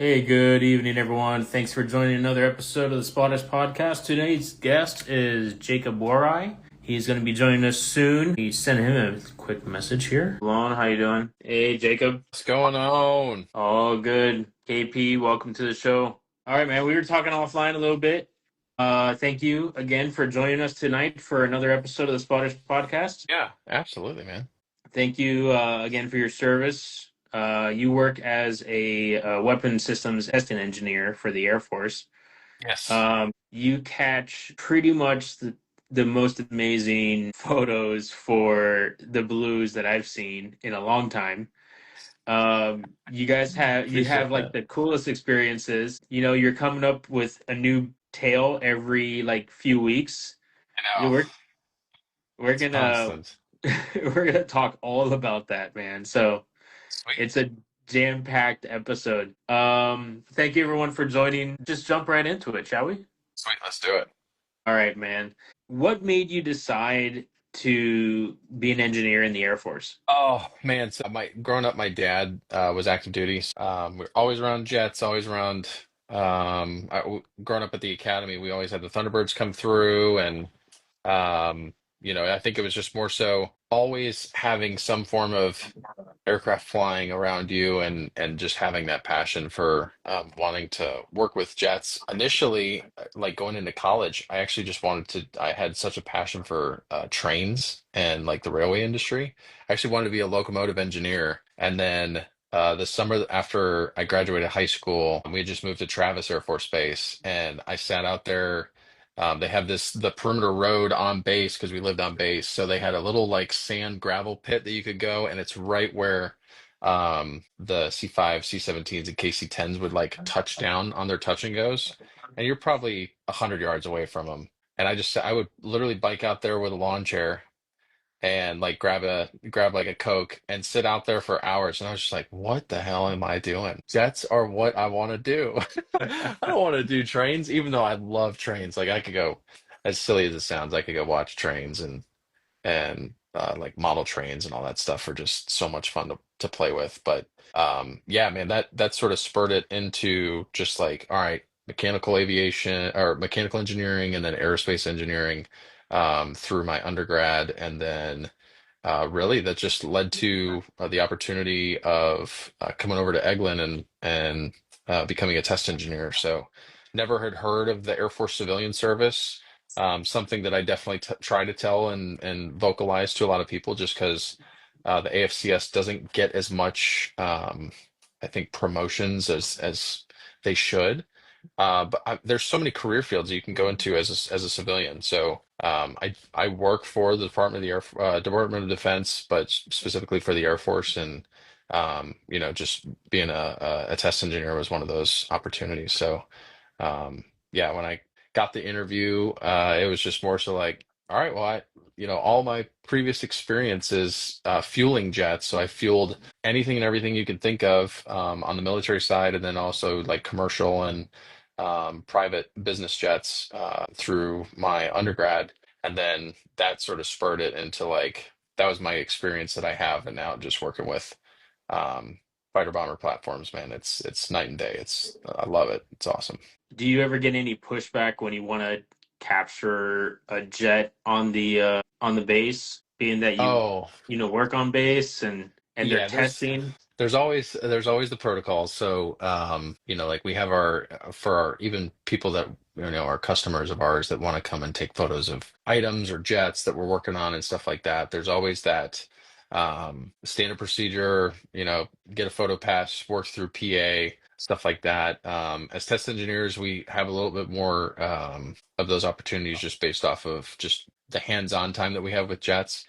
Hey, good evening, everyone. Thanks for joining another episode of the Spotters Podcast. Today's guest is Jacob Warye. He's going to be joining us soon. He sent him a quick message here. Lon, how you doing? Hey, Jacob. What's going on? All good. KP, welcome to the show. All right, man. We were talking offline a little bit. Thank you again for joining us tonight for another episode of the Spotters Podcast. Yeah, absolutely, man. Thank you again for your service. You work as a weapon systems testing engineer for the Air Force. Yes. You catch pretty much the most amazing photos for the blues that I've seen in a long time. You have Appreciate like that. the coolest experiences. You're coming up with a new tale every like few weeks. I You know, know. we're It's gonna constant. we're gonna talk all about that, man. So Sweet. it's a jam-packed episode. Thank you everyone for joining. Just jump right into it, shall we? Sweet. Let's do it. All right, man. What made you decide to be an engineer in the Air Force? Oh man, so my growing up, my dad was active duty. We're always around jets, always around. Growing up at the academy, we always had the Thunderbirds come through, and I think it was just more so always having some form of aircraft flying around you and just having that passion for wanting to work with jets. Initially, like going into college, I actually just I had such a passion for trains and like the railway industry. I actually wanted to be a locomotive engineer. And then the summer after I graduated high school, we had just moved to Travis Air Force Base, and I sat out there. They have the perimeter road on base because we lived on base. So they had a little like sand gravel pit that you could go, and it's right where the C5, C-17s, and KC-10s would like touch down on their touch and goes. And you're probably 100 yards away from them. And I would literally bike out there with a lawn chair and like grab like a Coke and sit out there for hours. And I was just like, what the hell am I doing? Jets are what I want to do. I don't want to do trains, even though I love trains. Like I could go, as silly as it sounds, I could go watch trains and like model trains and all that stuff are just so much fun to play with. But yeah, man, that sort of spurred it into just like, all right, mechanical aviation or mechanical engineering and then aerospace engineering through my undergrad. And then really that just led to the opportunity of coming over to Eglin and becoming a test engineer. So never had heard of the Air Force Civilian Service. Something that I definitely try to tell and vocalize to a lot of people, just because the AFCS doesn't get as much, I think, promotions as they should. There's so many career fields you can go into as a civilian. So I work for the Department of Defense, but specifically for the Air Force, and just being a test engineer was one of those opportunities. So yeah, when I got the interview, it was just more so like, all right, well, all my previous experiences fueling jets, so I fueled anything and everything you can think of on the military side, and then also like commercial and private business jets through my undergrad, and then that sort of spurred it into like that was my experience that I have, and now just working with um, fighter bomber platforms, man, it's night and day. I love it. It's awesome. Do you ever get any pushback when you want to capture a jet on the base, being that Oh, work on base and they're yeah, testing? there's always the protocols. So like we have our for our even people that our customers of ours that want to come and take photos of items or jets that we're working on and stuff like that. There's always that standard procedure, get a photo pass, work through PA, stuff like that. As test engineers, we have a little bit more of those opportunities just based off of just the hands-on time that we have with jets,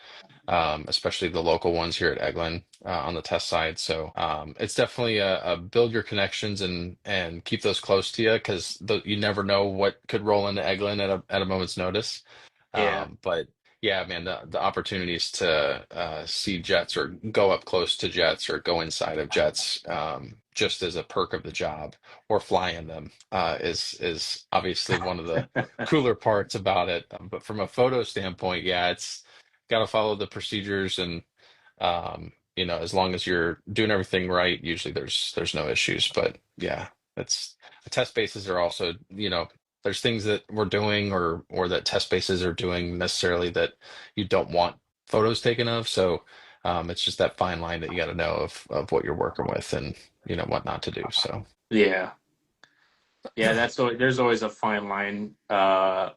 especially the local ones here at Eglin on the test side. So it's definitely a build your connections and keep those close to you, because you never know what could roll into Eglin at a moment's notice. Yeah. But yeah, man, the opportunities to see jets or go up close to jets or go inside of jets, just as a perk of the job, or fly in them, is obviously one of the cooler parts about it. But from a photo standpoint, yeah, it's got to follow the procedures, and as long as you're doing everything right, usually there's no issues. But yeah. That's test bases are also, there's things that we're doing or that test bases are doing necessarily that you don't want photos taken of. So it's just that fine line that you got to know of what you're working with and what not to do. So Yeah. Yeah, there's always a fine line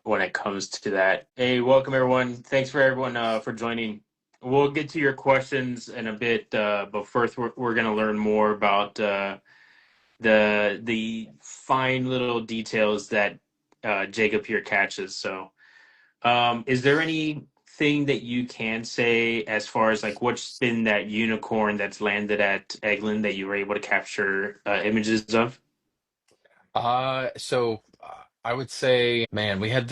when it comes to that. Hey, welcome everyone. Thanks for everyone for joining. We'll get to your questions in a bit, but first we're going to learn more about the fine little details that Jacob here catches. So, is there anything that you can say as far as like what's been that unicorn that's landed at Eglin that you were able to capture images of? I would say, man, we had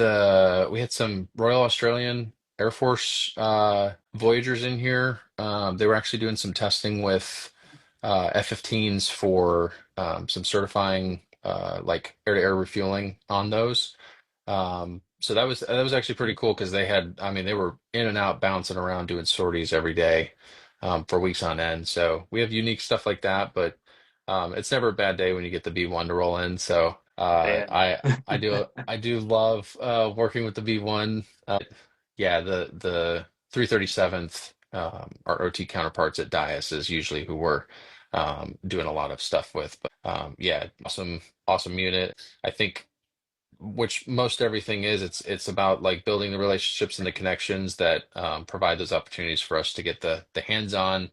some Royal Australian Air Force Voyagers in here. They were actually doing some testing with F-15s for some certifying like air-to-air refueling on those. So that was actually pretty cool because I mean, they were in and out, bouncing around, doing sorties every day for weeks on end. So we have unique stuff like that, but it's never a bad day when you get the B1 to roll in. So Yeah. I do love working with the B1. Yeah, the 337th our OT counterparts at Dias is usually who we're doing a lot of stuff with. But yeah, awesome unit. I think which most everything is it's about like building the relationships and the connections that provide those opportunities for us to get the hands-on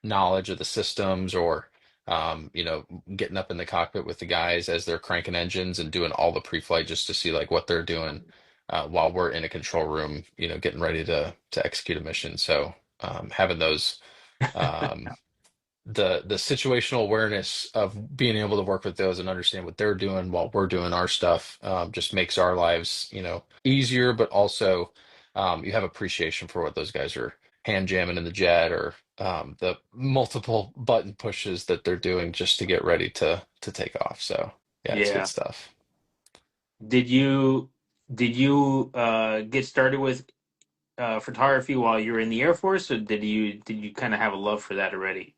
knowledge of the systems or getting up in the cockpit with the guys as they're cranking engines and doing all the pre-flight just to see like what they're doing while we're in a control room getting ready to execute a mission. So having those um, the situational awareness of being able to work with those and understand what they're doing while we're doing our stuff just makes our lives, easier, but also you have appreciation for what those guys are hand jamming in the jet or the multiple button pushes that they're doing just to get ready to take off. So yeah, it's good Yeah. stuff. Did you get started with photography while you were in the Air Force, or did you kind of have a love for that already?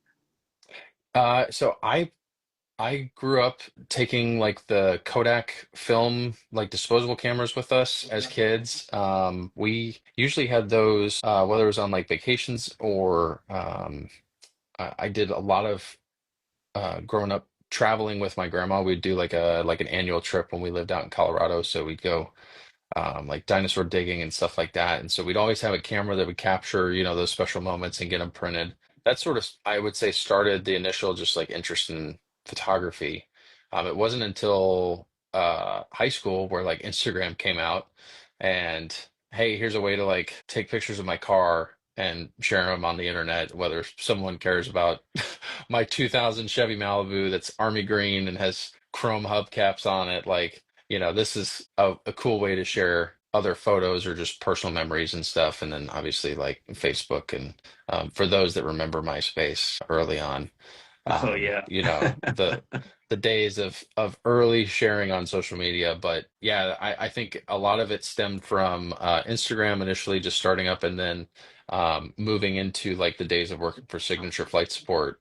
So I grew up taking like the Kodak film, like disposable cameras with us as kids. We usually had those, whether it was on like vacations or I did a lot of growing up traveling with my grandma. We'd do like an annual trip when we lived out in Colorado. So we'd go like dinosaur digging and stuff like that. And so we'd always have a camera that would capture, those special moments and get them printed. That sort of, I would say, started the initial just like interest in photography. It wasn't until high school where like Instagram came out and hey, here's a way to like take pictures of my car and share them on the internet, whether someone cares about my 2000 Chevy Malibu that's army green and has chrome hubcaps on it. Like, this is a cool way to share other photos or just personal memories and stuff. And then obviously like Facebook and for those that remember MySpace early on, Oh yeah. the days of early sharing on social media. But yeah, I think a lot of it stemmed from Instagram initially just starting up and then moving into like the days of working for Signature Flight Support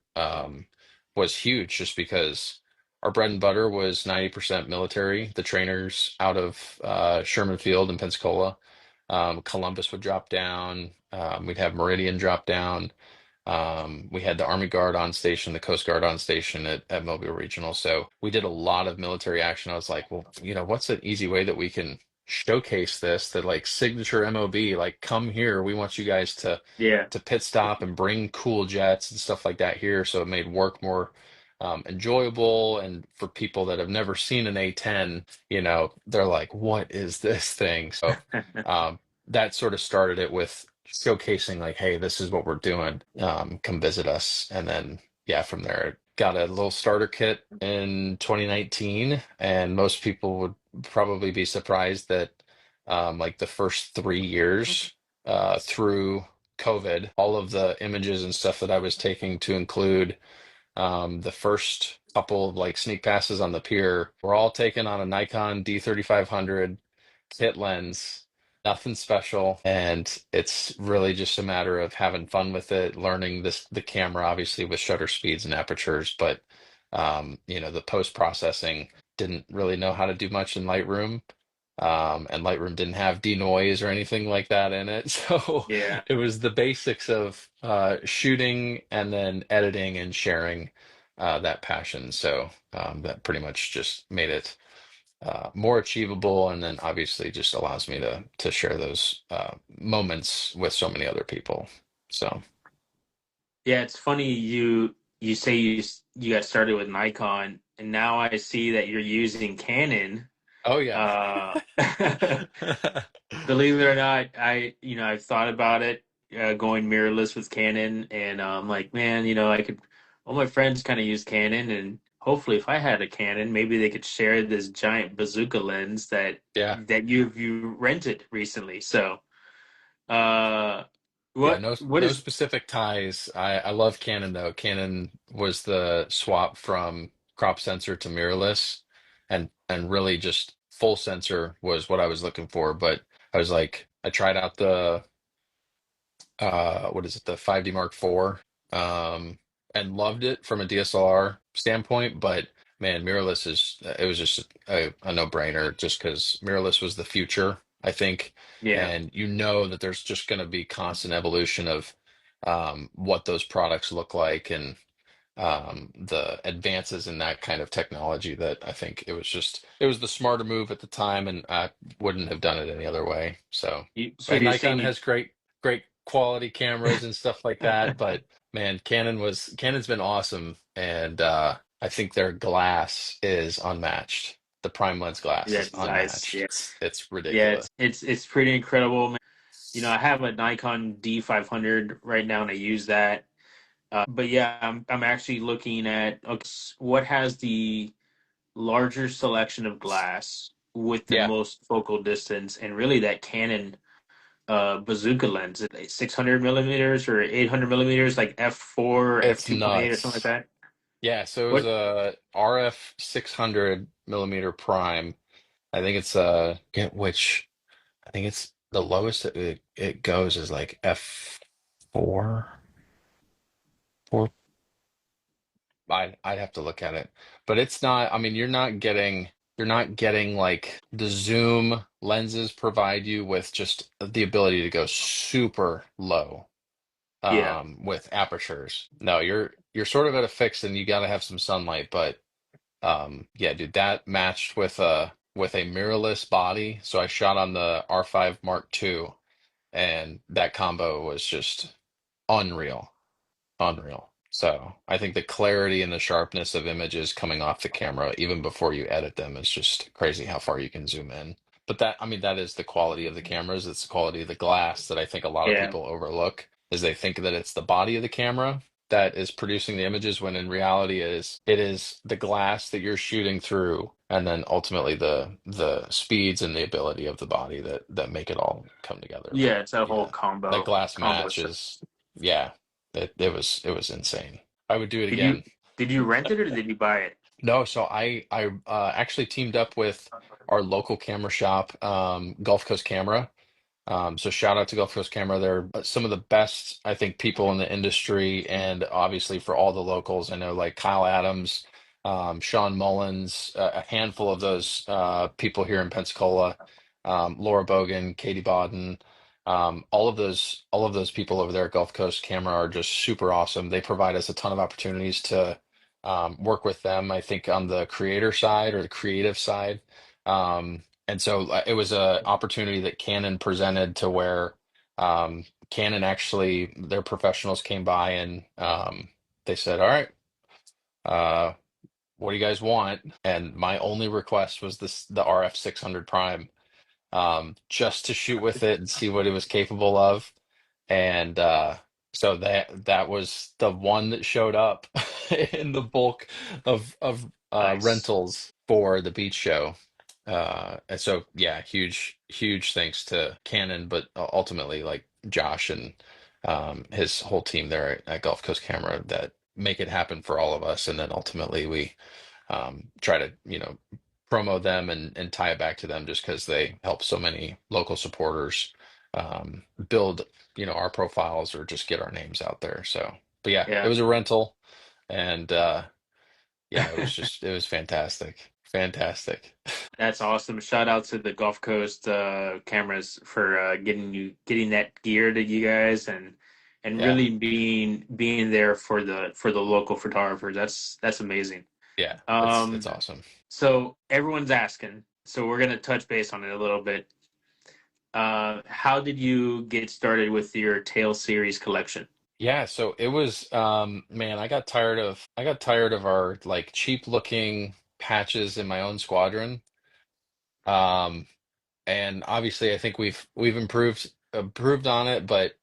was huge just because our bread and butter was 90% military. The trainers out of Sherman Field in Pensacola. Columbus would drop down. We'd have Meridian drop down. We had the Army Guard on station, the Coast Guard on station at Mobile Regional. So we did a lot of military action. I was like, well, what's an easy way that we can showcase this, that like signature MOB, like come here. We want you guys Yeah. to pit stop and bring cool jets and stuff like that here. So it made work more enjoyable. And for people that have never seen an A-10, they're like, what is this thing? So um, that sort of started it with showcasing like, hey, this is what we're doing. Come visit us. And then yeah, from there, got a little starter kit in 2019, and most people would probably be surprised that like the first 3 years through COVID, all of the images and stuff that I was taking to include the first couple of like sneak passes on the pier were all taken on a Nikon D3500 kit lens, nothing special. And it's really just a matter of having fun with it, learning the camera, obviously with shutter speeds and apertures. But The post processing didn't really know how to do much in Lightroom. And Lightroom didn't have denoise or anything like that in it. So Yeah. it was the basics of shooting and then editing and sharing that passion. So that pretty much just made it more achievable, and then obviously just allows me to share those moments with so many other people. So, Yeah, it's funny you say you got started with Nikon, and now I see that you're using Canon. oh yeah. Uh, Believe it or not, I've thought about it, going mirrorless with Canon, and I'm like, man, I could. All my friends kind of use Canon, and hopefully, if I had a Canon, maybe they could share this giant bazooka lens that Yeah. you rented recently. So, uh, Yeah, what no is specific ties. I love Canon though. Canon was the swap from crop sensor to mirrorless, and really just full sensor was what I was looking for. But I was like, I tried out the what is it, the 5D Mark IV, and loved it from a DSLR standpoint, but man, mirrorless is it was just a no-brainer just because mirrorless was the future, I think, yeah. and that there's just going to be constant evolution of what those products look like, and the advances in that kind of technology, that I think it was the smarter move at the time, and I wouldn't have done it any other way. So, So and you're Nikon saying you has great quality cameras and stuff like that, but man, Canon's been awesome, and I think their glass is unmatched. The prime lens glass is that's nice. unmatched. Yeah, It's yeah, ridiculous. it's pretty incredible, man. I have a Nikon D500 right now, and I use that. But yeah, I'm actually looking at, okay, what has the larger selection of glass with the Yeah, most focal distance, and really that Canon bazooka lens, 600 millimeters or 800 millimeters, like f4, it's f2.8 or something like nuts. that. Yeah, so it was What? a RF 600 millimeter prime. I think it's get which I think it's the lowest it goes is like F4, four. I'd have to look at it, but it's not. I mean, you're not getting like the zoom lenses provide you with just the ability to go super low Yeah, with apertures. No, you're sort of at a fix, and you got to have some sunlight, but yeah, dude, that matched with a mirrorless body. So I shot on the R5 Mark II, and that combo was just unreal, unreal. So I think the clarity and the sharpness of images coming off the camera, even before you edit them, is just crazy how far you can zoom in. But that, I mean, that is the quality of the cameras. It's the quality of the glass that I think a lot of yeah, people overlook, is they think that it's the body of the camera that is producing the images, when in reality it is the glass that you're shooting through, and then ultimately the speeds and the ability of the body that make it all come together. yeah. But It's a whole yeah, that glass combo match set. is, yeah, it was insane. I would do it Did you again. did you rent it or did you buy it? No, so I actually teamed up with our local camera shop, Gulf Coast Camera. So shout out to Gulf Coast Camera. They're some of the best, I think, people in the industry, and obviously for all the locals, I know like Kyle Adams, Sean Mullins, a handful of those people here in Pensacola, Laura Bogan, Katie Bodden, all of those people over there at Gulf Coast Camera are just super awesome. They provide us a ton of opportunities to work with them, I think, on the creator side or the creative side. And so it was a opportunity that Canon presented, to where Canon actually, their professionals came by, and they said, "All right, uh, what do you guys want?" And my only request was the RF 600 Prime, just to shoot with it and see what it was capable of. And so that was the one that showed up in the bulk of Nice. rentals for the beach show. And so yeah, huge thanks to Canon, but ultimately like Josh and his whole team there at Gulf Coast Camera, that make it happen for all of us. And then ultimately we try to, promo them and tie it back to them, just because they help so many local supporters build, our profiles, or just get our names out there. So, but yeah, it Yeah. was a rental, and Yeah, it was fantastic. Fantastic. That's awesome. Shout out to the Gulf Coast cameras for getting that gear to you guys and Yeah. really being there for the local photographers. That's amazing. Yeah, it's Um, awesome. so everyone's asking, so we're gonna touch base on it a little bit. How did you get started with your Tail series collection? Yeah, so it was man, I got tired of our like cheap looking patches in my own squadron. Um and obviously I think we've improved on it, but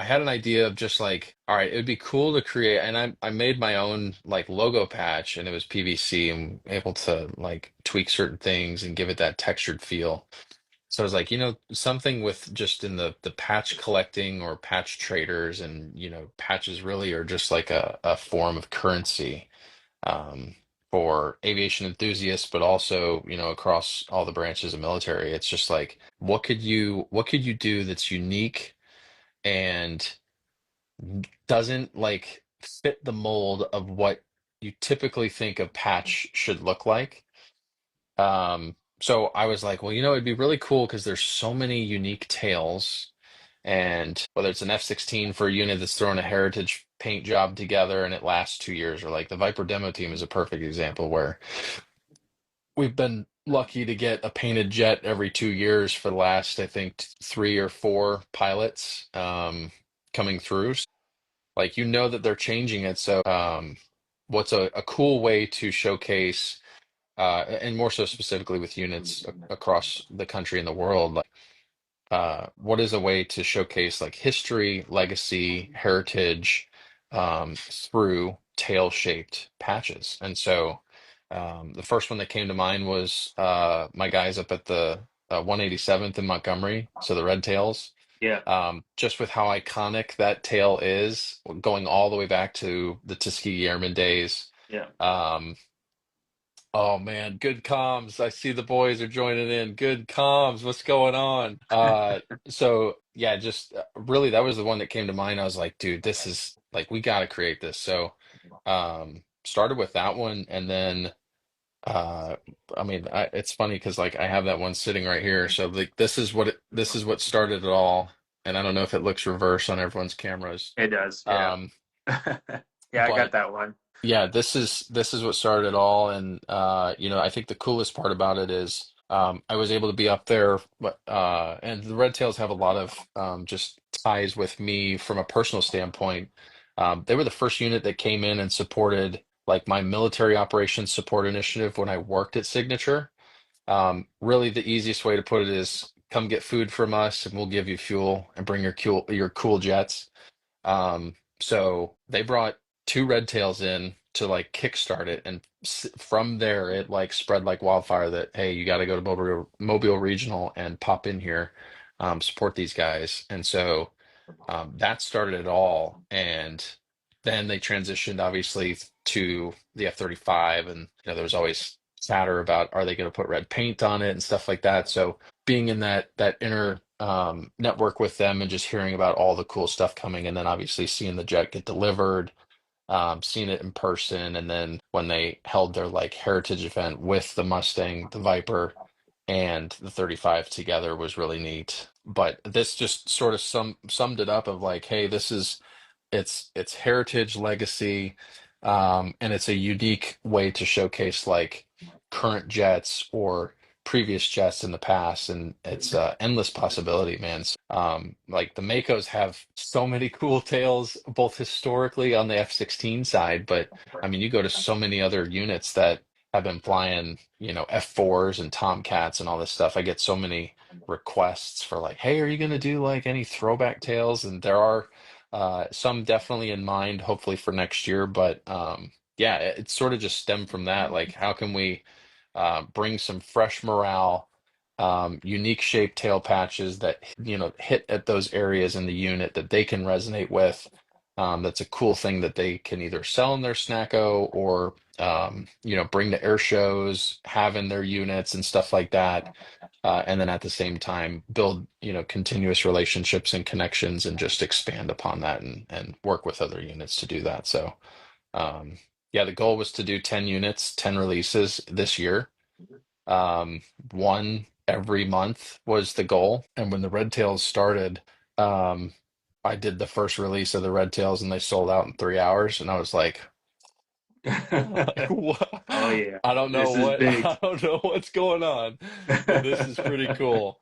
I had an idea of just like, all right, it would be cool to create, and I made my own like logo patch, and it was PVC and able to like tweak certain things and give it that textured feel. So I was like, something with just in the patch collecting or patch traders, and patches really are just like a form of currency um, for aviation enthusiasts, but also, across all the branches of military. It's just like, what could you do that's unique and doesn't like fit the mold of what you typically think a patch should look like? So I was like, well, it'd be really cool because there's so many unique tails, and whether it's an F-16 for a unit that's throwing a heritage paint job together and it lasts 2 years, or like the Viper demo team is a perfect example where we've been lucky to get a painted jet every 2 years for the last, I think, three or four pilots coming through. Like, that they're changing it. So, what's a cool way to showcase, and more so specifically with units across the country and the world, like, what is a way to showcase like history, legacy, heritage through tail-shaped patches? And so the first one that came to mind was my guys up at the 187th in Montgomery, so the Red Tails. Yeah, Just with how iconic that tail is, going all the way back to the Tuskegee Airmen days. yeah. Um, Oh man, good comms. I see the boys are joining in. Good comms. What's going on? So yeah, just really that was the one that came to mind. I was like, dude, this is like we got to create this. So started with that one, and then uh I mean, it's funny because like I have that one sitting right here. So like this is what started it all. And I don't know if it looks reverse on everyone's cameras. It does. Yeah. Um, Yeah, I got but that one. yeah, this is what started it all, and I think the coolest part about it is I was able to be up there, and the Red Tails have a lot of just ties with me from a personal standpoint. They were the first unit that came in and supported like my military operations support initiative when I worked at Signature. Really, the easiest way to put it is come get food from us, and we'll give you fuel and bring your cool jets. So they brought two red tails in to like kickstart it, and from there it like spread like wildfire that hey, you got to go to Mobile Regional and pop in here, support these guys. And so that started it all, and then they transitioned obviously to the F-35, and there was always chatter about are they going to put red paint on it and stuff like that. So being in that inner network with them and just hearing about all the cool stuff coming, and then obviously seeing the jet get delivered, seeing it in person, and then when they held their like heritage event with the Mustang, the Viper, and the 35 together was really neat. But this just sort of summed it up of like, hey, it's heritage, legacy, and it's a unique way to showcase like current jets or previous jets in the past, and it's endless possibility, man. Like the Makos have so many cool tales, both historically on the F-16 side, but I mean, you go to so many other units that have been flying, F4s and Tomcats and all this stuff. I get so many requests for like, hey, are you going to do like any throwback tales? And there are some definitely in mind, hopefully for next year. But yeah, it sort of just stemmed from that. Like, how can we bring some fresh morale, unique shaped tail patches that hit at those areas in the unit that they can resonate with. That's a cool thing that they can either sell in their snacko or bring to air shows, have in their units and stuff like that. And then at the same time, build continuous relationships and connections, and just expand upon that and work with other units to do that. So. Um, Yeah, the goal was to do 10 units, 10 releases this year. Um, one every month was the goal. And when the Red Tails started, um, I did the first release of the Red Tails and they sold out in 3 hours. And I was like, what? Oh yeah, I don't know this is what, big. I don't know what's going on, but this is pretty cool.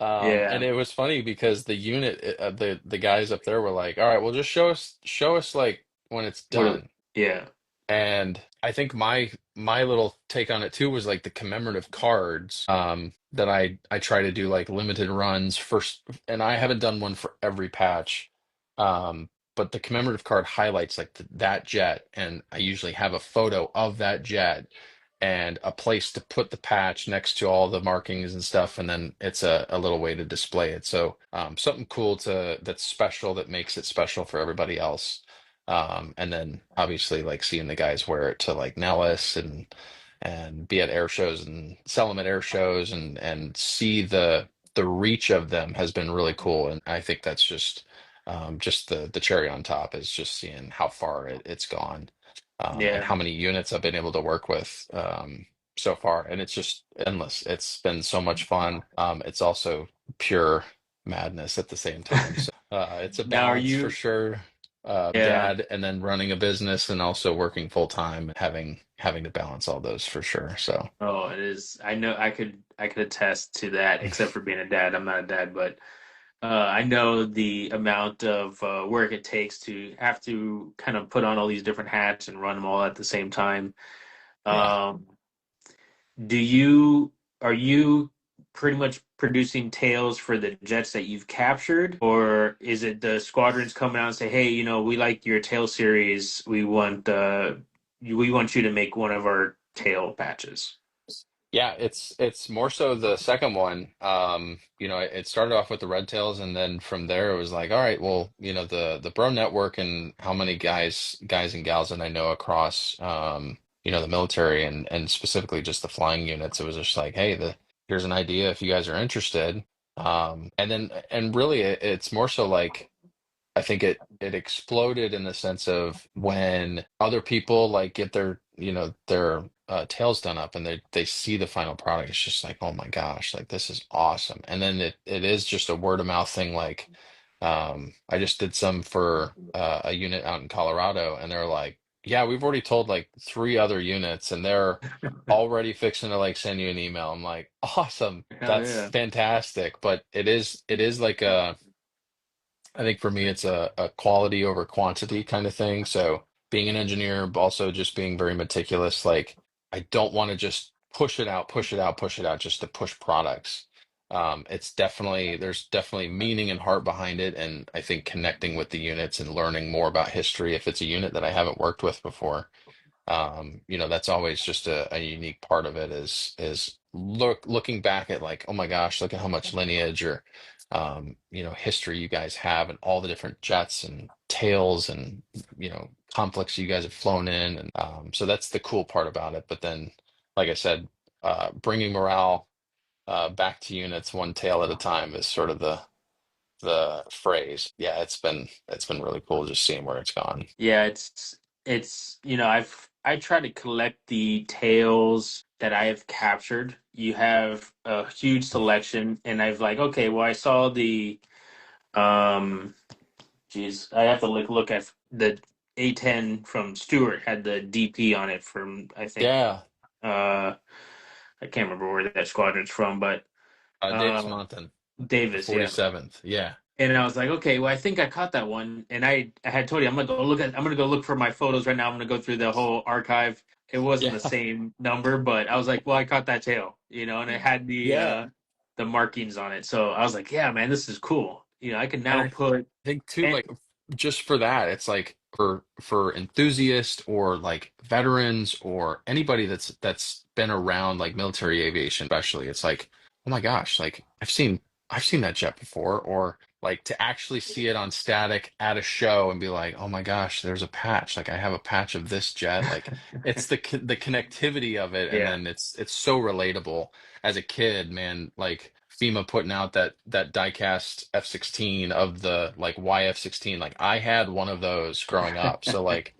And Yeah. it was funny because the unit, the guys up there were like, all right, well, just show us like when it's What? done. Yeah. And I think my little take on it too was like the commemorative cards that I try to do like limited runs first, and I haven't done one for every patch. But the commemorative card highlights like that jet, and I usually have a photo of that jet and a place to put the patch next to all the markings and stuff, and then it's a little way to display it. So something cool to that's special that makes it special for everybody else. And then obviously like seeing the guys wear it to like Nellis and be at air shows and sell them at air shows and see the reach of them has been really cool. And I think that's just the cherry on top is just seeing how far it's gone, and Yeah. how many units I've been able to work with so far. And it's just endless. It's been so much fun. It's also pure madness at the same time. So it's a Now, are balance for you? sure. Yeah. Dad, and then running a business and also working full time, having to balance all those for sure. So Oh, it is. I know. I could attest to that. Except for being a dad, I'm not a dad, but I know the amount of work it takes to have to kind of put on all these different hats and run them all at the same time. yeah. Um, Do you are you pretty much producing tails for the jets that you've captured, or is it the squadrons coming out and say, "Hey, we like your tail series. We want you to make one of our tail patches." Yeah, it's more so the second one. It started off with the Red Tails, and then from there it was like, all right, well, the Bro Network and how many guys and gals that I know across, the military and specifically just the flying units. It was just like, hey, here's an idea if you guys are interested. And really, it's more so like. I think it exploded in the sense of when other people like get their tails done up and they see the final product, it's just like, oh my gosh, like this is awesome. And then it is just a word of mouth thing. Like I just did some for a unit out in Colorado, and they're like, yeah, we've already told like three other units, and they're already fixing to like send you an email. I'm like, awesome, Hell that's yeah. fantastic. But it is like a I think for me, it's a quality over quantity kind of thing. So being an engineer, but also just being very meticulous, like I don't want to just push it out, push it out, push it out just to push products. There's definitely meaning and heart behind it. And I think connecting with the units and learning more about history, if it's a unit that I haven't worked with before, that's always just a unique part of it is looking back at like, oh my gosh, look at how much lineage or history you guys have and all the different jets and tails and conflicts you guys have flown in, and so that's the cool part about it. But then, like I said, bringing morale back to units one tail at a time is sort of the phrase. Yeah, it's been really cool just seeing where it's gone. Yeah, it's I try to collect the tails that I have captured. You have a huge selection, and I've like, okay, well, I saw the um Jeez, I have to look at the A10 from Stewart had the DP on it from I think Yeah, I can't remember where that squadron's from, but Davis uh Mountain. The Davis, yeah. 47th. Yeah. And I was like, okay, well, I think I caught that one, and I had told you I'm gonna go look for my photos right now. I'm gonna go through the whole archive. It wasn't Yeah. the same number, but I was like, well, I caught that tail, and it had Yeah. the markings on it. So I was like, yeah, man, this is cool. I can And now I put think too, and like just for that, it's like for enthusiasts or like veterans or anybody that's been around like military aviation, especially, it's like, oh my gosh, like I've seen that jet before, or like to actually see it on static at a show and be like, oh my gosh, there's a patch. Like I have a patch of this jet. Like it's the connectivity of it, and yeah. then it's so relatable as a kid, man. Like FEMA putting out that diecast F-16 of the like YF-16. Like I had one of those growing up. So like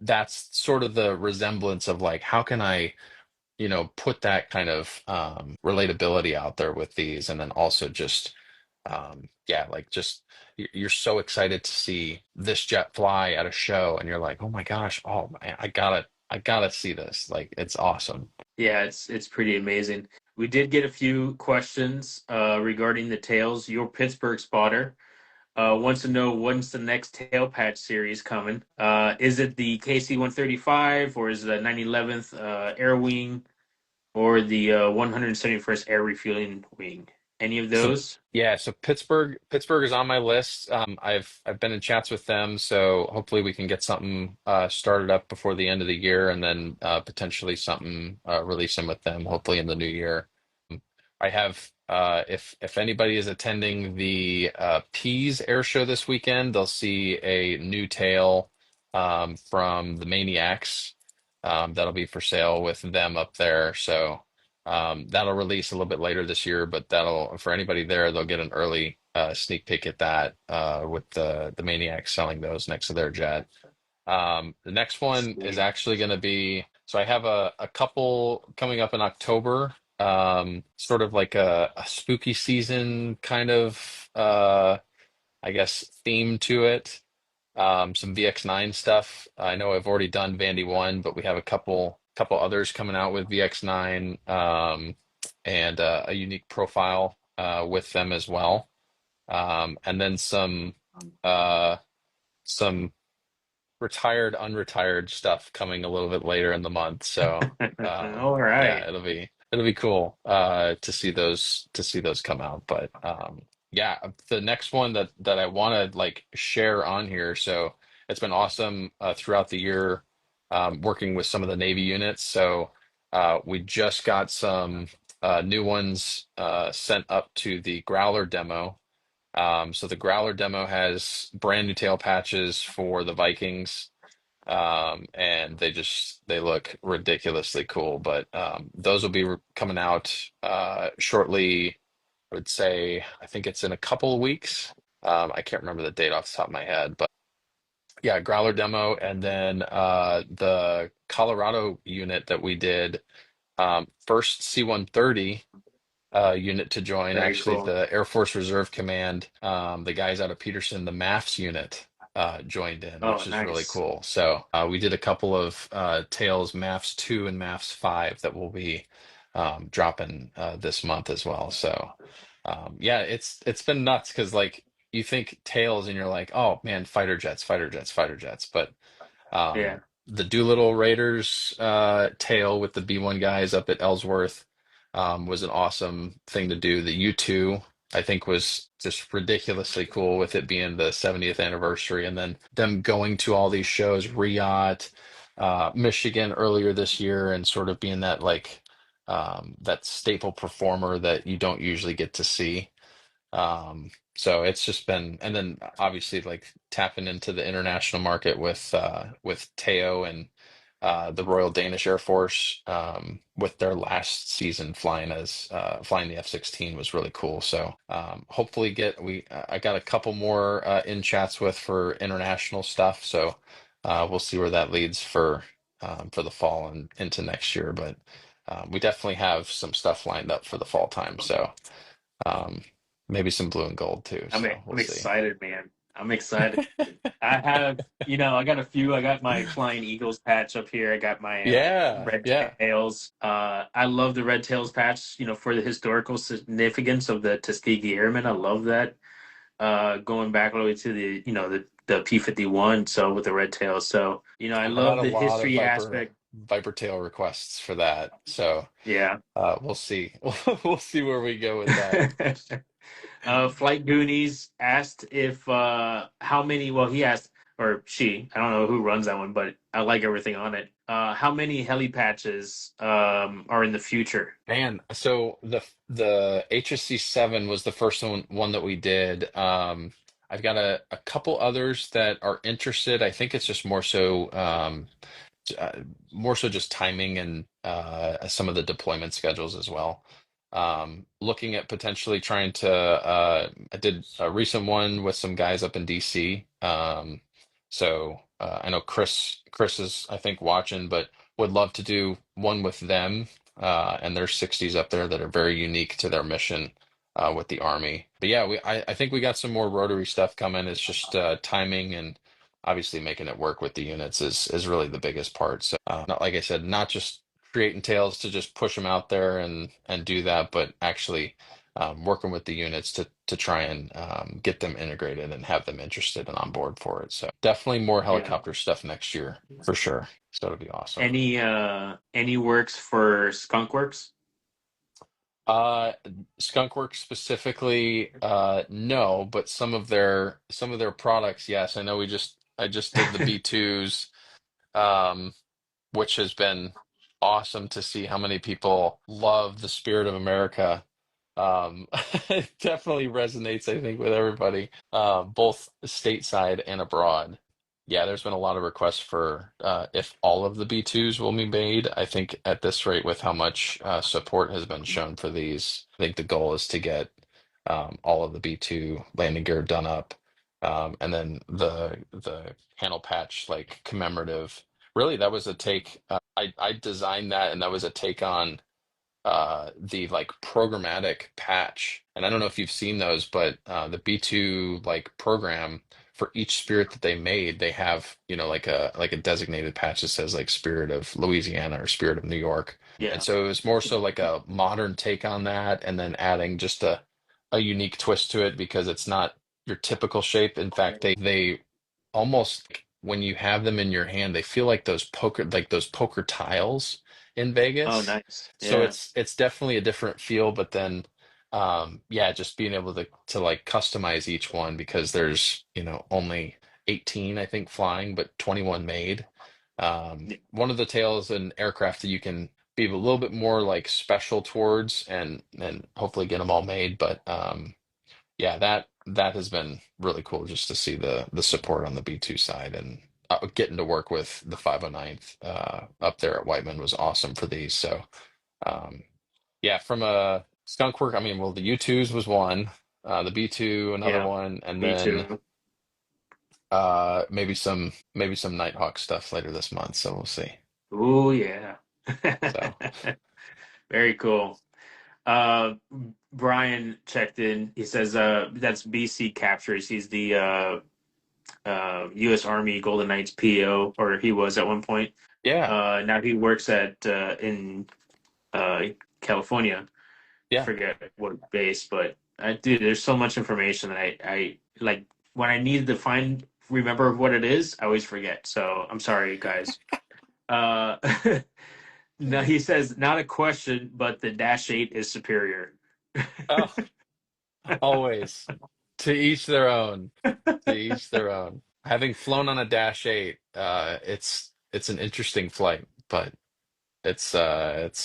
that's sort of the resemblance of like, how can I, put that kind of relatability out there with these, and then also just yeah, like just you're so excited to see this jet fly at a show, and you're like, oh my gosh, oh man, I gotta see this. Like it's awesome. Yeah, it's pretty amazing. We did get a few questions regarding the tails. Your Pittsburgh spotter wants to know when's the next tail patch series coming. Is it the KC 135 or is it the 911th Air Wing or the 171st Air Refueling Wing? Any of So those? yeah, so Pittsburgh is on my list. I've been in chats with them, so hopefully we can get something started up before the end of the year, and then potentially something releasing with them, hopefully in the new year. I have if anybody is attending the Pease Air Show this weekend, they'll see a new tail from the Maniacs that'll be for sale with them up there. So. That'll release a little bit later this year, but that'll for anybody there, they'll get an early sneak peek at that with the Maniacs selling those next to their jet. The next one is Sweet. actually going to be so I have a couple coming up in October, sort of like a spooky season kind of I guess theme to it. Some VX9 stuff. I know I've already done Vandy 1, but we have a couple others coming out with VX9 and a unique profile with them as well. And then some retired, unretired stuff coming a little bit later in the month. So All yeah, right. it'll be cool to see those come out. But yeah, the next one that I want to like share on here. So it's been awesome throughout the year working with some of the Navy units. So we just got some new ones sent up to the Growler demo. So the Growler demo has brand new tail patches for the Vikings, and they look ridiculously cool. But those will be coming out shortly. I would say I think it's in a couple of weeks. I can't remember the date off the top of my head, but yeah, Growler demo, and then the Colorado unit that we did, first C-130 unit to join. Very Actually, cool. the Air Force Reserve Command, the guys out of Peterson, the MAFS unit, joined in, Oh, which is really nice. cool. So we did a couple of tails, MAFS 2 and MAFS 5, that will be dropping this month as well. So yeah, it's been nuts because like you think tails and you're like, oh man, fighter jets, fighter jets, fighter jets, but Yeah. the Doolittle Raiders tail with the B-1 guys up at Ellsworth was an awesome thing to do. The U-2, I think, was just ridiculously cool with it being the 70th anniversary, and then them going to all these shows, Riot, Michigan earlier this year, and sort of being that like that staple performer that you don't usually get to see. So it's just been, and then obviously like tapping into the international market with Teo and the Royal Danish Air Force with their last season flying the F-16 was really cool. So hopefully I got a couple more in chats with for international stuff. So we'll see where that leads for the fall and into next year. But we definitely have some stuff lined up for the fall time. So. Um, Maybe some blue and gold too, so we'll I'm see. excited, man. I'm excited. I have, I got a few. I got my Flying Eagles patch up here. I got my Yeah, Red yeah. Tails. I love the Red Tails patch, for the historical significance of the Tuskegee Airmen. I love that. Going back all the way to the P-51, so with the Red Tails. So, I I've had love a the lot of history aspect. Viper tail requests for that, so Yeah. we'll see. We'll see where we go with that. Flight Goonies asked if how many. Well, he asked or she. I don't know who runs that one, but I like everything on it. How many heli patches are in the future? Man, so the HSC 7 was the first one that we did. I've got a couple others that are interested. I think it's just uh, more so just timing and some of the deployment schedules as well. Looking at potentially trying to, I did a recent one with some guys up in DC. So I know Chris is I think watching, but would love to do one with them. And there's 60s up there that are very unique to their mission with the Army. But yeah, I think we got some more rotary stuff coming. It's just timing and obviously making it work with the units is really the biggest part. So not like I said, not just creating tails to just push them out there and do that, but actually working with the units to try and get them integrated and have them interested and on board for it. So definitely more Yeah. helicopter stuff next year for sure. So it'll be awesome. Any works for Skunk Works? Uh, Skunkworks specifically, no, but some of their products, yes. I just did the B2s, um, which has been awesome to see how many people love the spirit of America. It definitely resonates, I think, with everybody, both stateside and abroad. Yeah, there's been a lot of requests for if all of the B2s will be made. I think at this rate, with how much support has been shown for these, I think the goal is to get all of the B2 landing gear done up. And then the panel patch, like commemorative. Really, that was a take. I designed that, and that was a take on the like programmatic patch. And I don't know if you've seen those, but the B2 like program for each spirit that they made, they have, like a designated patch that says like Spirit of Louisiana or Spirit of New York. And Yeah. so it was more so like a modern take on that, and then adding just a unique twist to it because it's not your typical shape. In fact, they almost when you have them in your hand, they feel like those poker tiles in Oh, Vegas. nice. So Yeah. it's definitely a different feel, but then yeah, just being able to like customize each one because there's, only 18 I think flying, but 21 made. One of the tails an aircraft that you can be a little bit more like special towards and hopefully get them all made, but yeah, that has been really cool just to see the support on the B2 side and getting to work with the 509th up there at Whiteman was awesome for these. So um, yeah, from a skunk work, I mean, well, the U2s was one, the B2 another Yeah. one, and Me then too. maybe some Nighthawk stuff later this month. So we'll see. Ooh, yeah. So Very cool. Uh, Brian checked in. He says that's BC Captures. He's the U.S. Army Golden Knights PO, or he was at one point. yeah, Now he works at in uh, California. I yeah. forget what base, but dude, there's so much information that I like when I need to remember what it is, I always forget. So I'm sorry, guys. Uh, no, he says not a question, but the Dash 8 is superior. Oh, always to each their own. To each their own. Having flown on a Dash 8, it's an interesting flight, but it's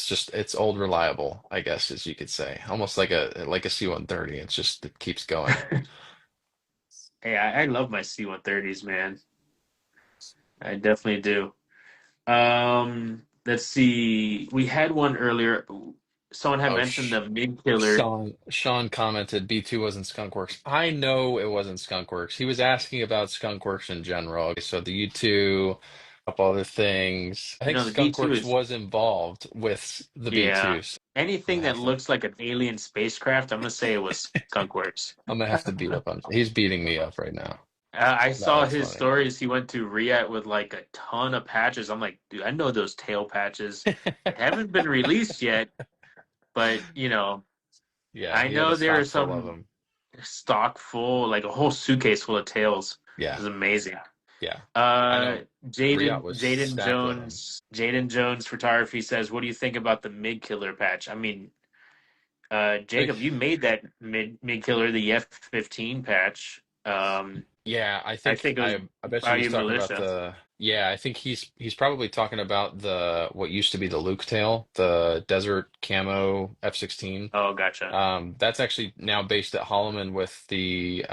just it's old reliable, I guess as you could say. Almost like a C-130. It's just it keeps going. Hey, I love my C-130s, man. I definitely do. Let's see. We had one earlier. Someone had Oh, mentioned the MiG killer. Sean commented B2 wasn't Skunkworks. I know it wasn't Skunkworks. He was asking about Skunkworks in general. Okay, so the U2, a couple other things. I think The B2 Skunkworks is, was involved with the yeah. B2. So I'm Anything gonna that have to looks like an alien spacecraft, I'm gonna say it was Skunkworks. I'm gonna have to beat up on. He's beating me up right now. I No, saw that's his funny. stories. He went to Riyadh with like a ton of patches. I'm like, dude, I know those tail patches. They haven't been released yet, but Yeah, I he had a know there are stock full of some them. stock full, like a whole suitcase full of tails. It Yeah, was amazing. yeah. I Uh, know Riot was stacked with them. Jaden Jones Photography says, "What do you think about the Mid Killer patch?" I mean, Like, Jacob, you made that Mid Killer the F-15 patch. yeah, I I think think it was I bet you he's Bayou talking about Militia. the yeah, I think he's probably talking about the what used to be the Luke tail, the desert camo F-16. Oh, gotcha. That's actually now based at Holloman with the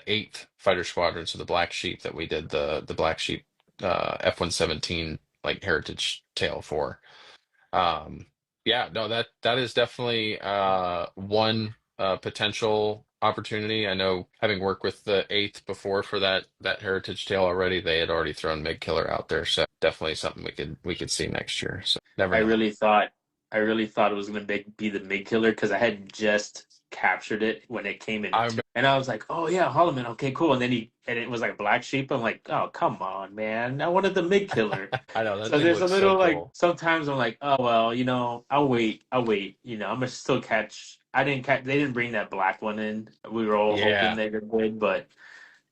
8th Fighter Squadron, so the Black Sheep that we did the Black Sheep F-117 like heritage tail for. Um, yeah, no, that is definitely one potential opportunity. I know having worked with the eighth before for that heritage tail already, they had already thrown Mig Killer out there, so definitely something we could see next year. So never I know. really thought I really thought it was gonna be the mid killer because I had just captured it when it came in, I remember, and I was like, "Oh yeah, Holloman, okay, cool." And it was like black sheep. I'm like, "Oh come on, man! I wanted the mid killer." I know that So thing there's a looks so little like cool. sometimes I'm like, "Oh well, I'll wait. I'm gonna still catch." I didn't catch. They didn't bring that black one in. We were all hoping Yeah, they would, but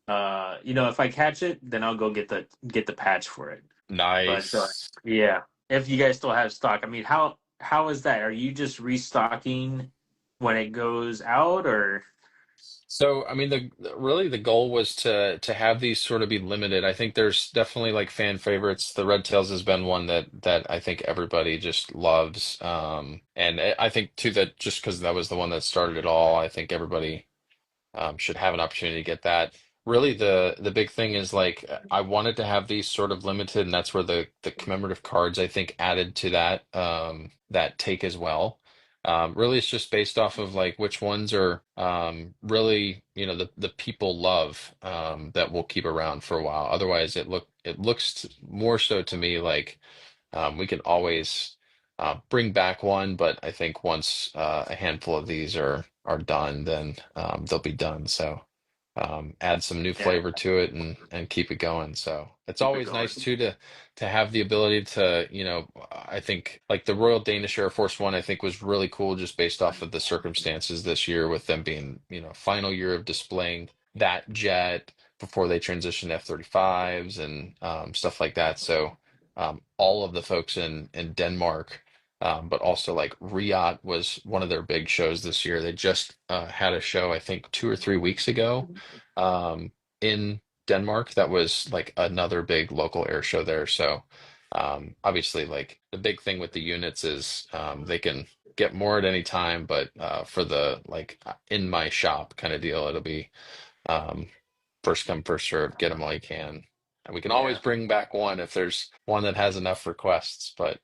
if I catch it, then I'll go get the patch for it. But nice. yeah, if you guys still have stock, I mean, how is that? Are you just restocking when it goes out, or So, I mean, really the goal was to have these sort of be limited. I think there's definitely like fan favorites. The Red Tails has been one that I think everybody just loves. And I think too that just because that was the one that started it all, I think everybody should have an opportunity to get that. Really, the big thing is like I wanted to have these sort of limited, and that's where the commemorative cards I think added to that take as well. Really, it's just based off of like which ones are really the people love that will keep around for a while. Otherwise, it looks more so to me like we can always bring back one, but I think once a handful of these are done, then they'll be done. So add some new yeah, flavor to it and keep it going. So it's keep it always nice going? too to have the ability to, I think like the Royal Danish Air Force One, I think was really cool just based off of the circumstances this year with them being, final year of displaying that jet before they transitioned to F-35s and stuff like that. So all of the folks in Denmark, but also like Riot was one of their big shows this year. They just had a show, I think, 2 or 3 weeks ago in Denmark. That was like another big local air show there. So obviously, like the big thing with the units is they can get more at any time, but for the like in my shop kind of deal, it'll be um, first come, first serve, get them while you can. And we can always Yeah, bring back one if there's one that has enough requests, but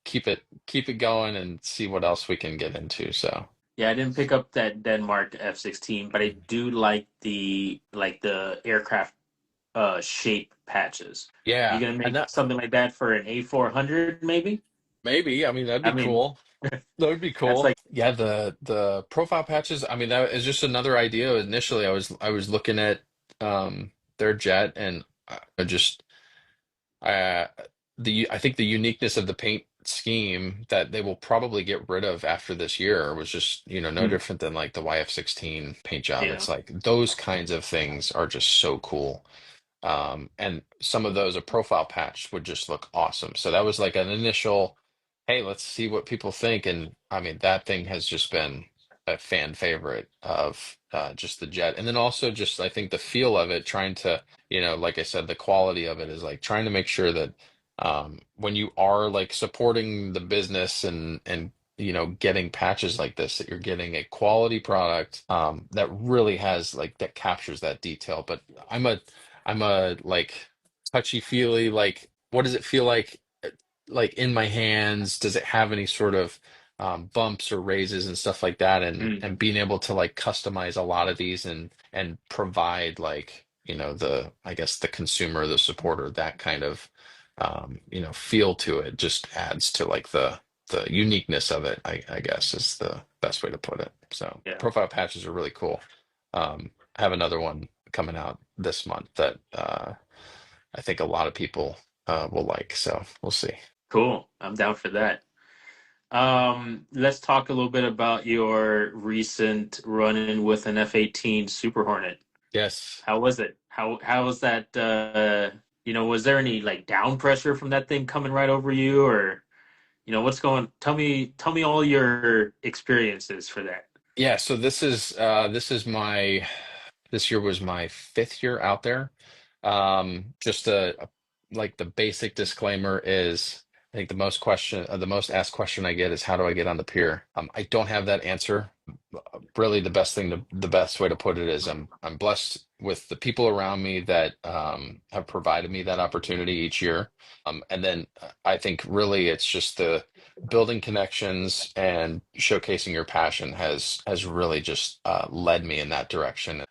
keep it going and see what else we can get into. So yeah. I didn't pick up that Denmark F-16, but I do like the aircraft shape patches. You yeah, gonna and make that something like that for an A400 maybe? maybe, I mean, that'd I be mean, cool. That would be that's cool. like Yeah, the profile patches. I mean, that is just another idea. Initially, I was looking at their jet and I just uh, I think the uniqueness of the paint scheme that they will probably get rid of after this year was just, no mm, different than like the YF-16 paint job. yeah, It's like those kinds of things are just so cool. And some of those, a profile patch would just look awesome. So that was like an initial, hey, let's see what people think. And I mean, that thing has just been a fan favorite of just the jet. And then also just, I think the feel of it, trying to, like I said, the quality of it is like trying to make sure that when you are like supporting the business and getting patches like this, that you're getting a quality product that really has like that captures that detail. But I'm a like touchy feely, like what does it feel like in my hands? Does it have any sort of bumps or raises and stuff like that? And mm, and being able to like customize a lot of these and provide like, the I guess the consumer, the supporter, that kind of feel to it just adds to like the uniqueness of it, I guess is the best way to put it. So yeah. profile patches are really cool. I have another one coming out this month that I think a lot of people will like. So we'll see. Cool. I'm down for that. Let's talk a little bit about your recent run-in with an F-18 Super Hornet. Yes. How was it? How was that? Was there any like down pressure from that thing coming right over you, or what's going? Tell me all your experiences for that. Yeah, so this year was my fifth year out there. Just like the basic disclaimer is I think the most asked question I get is how do I get on the pier? I don't have that answer. Really the best way to put it is I'm blessed with the people around me that have provided me that opportunity each year. And then I think really it's just building connections and showcasing your passion has really just led me in that direction.